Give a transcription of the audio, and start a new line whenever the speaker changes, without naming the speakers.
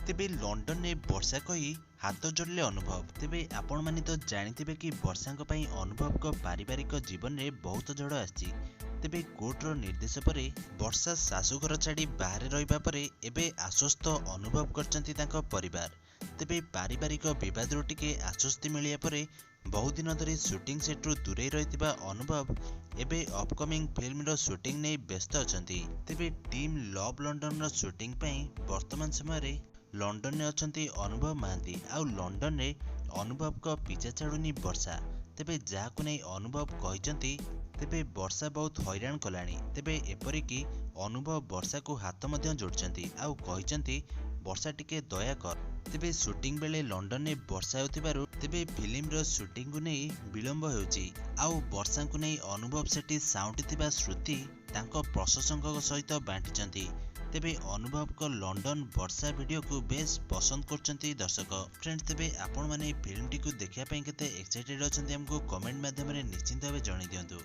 तेबे लंडन ने वर्षा कही हाथ जोड़ले अनुभव। तेबे आपण माने तो जानिथिबे कि वर्षांक पई अनुभव को पारिवारिक जीवन में बहुत झड़ आछि। तेबे कोर्टर निर्देश पर वर्षा शाशुघर छाड़ी बाहर रहिबा परे एबे आश्वस्त अनुभव करचंती तांको परिवार। तेबे पारिवारिक विवाद रो टिके आश्वस्ति मिलिया परे बहु दिन धरी शूटिंग सेट रु दूरे रहितिबा अनुभव एबे अपकमिंग फिल्म रो शूटिंग नै व्यस्त अछंती। तेबे टीम लव लंडन रो शूटिंग पई वर्तमान समय रे लंडन ने अछंती अनुभव मोहांती आउ लंडन ने अनुभव को पीछा छाड़ुनी वर्षा। तेबे जाहाकु नै अनुभव कहिसंती तेबे वर्षा बहुत हैरान कलानी। तेबे एपरिकी अनुभव वर्षा को हाथ मध्य जोड़चंती आउ कहिसंती वर्षा टिके दया कर। तेबे शूटिंग बेले लंडन ने वर्षा होतिबारु तेबे फिल्म रो शूटिंग को नै विलंब होउची आउ वर्षा को नै अनुभव सेठी साउंटिथिबा श्रुति तांको प्रशंसक सहित बांटिचंती। तेबे अनुभव को लंडन वर्षा वीडियो को बेस पसंद करचंती दर्शक। फ्रेंड्स तेबे आपण माने फिल्म टी को देखिया पई केते एक्साइटेड अछंती हमको कमेंट माध्यम रे निश्चिंत भाबे जणाई दियंतु।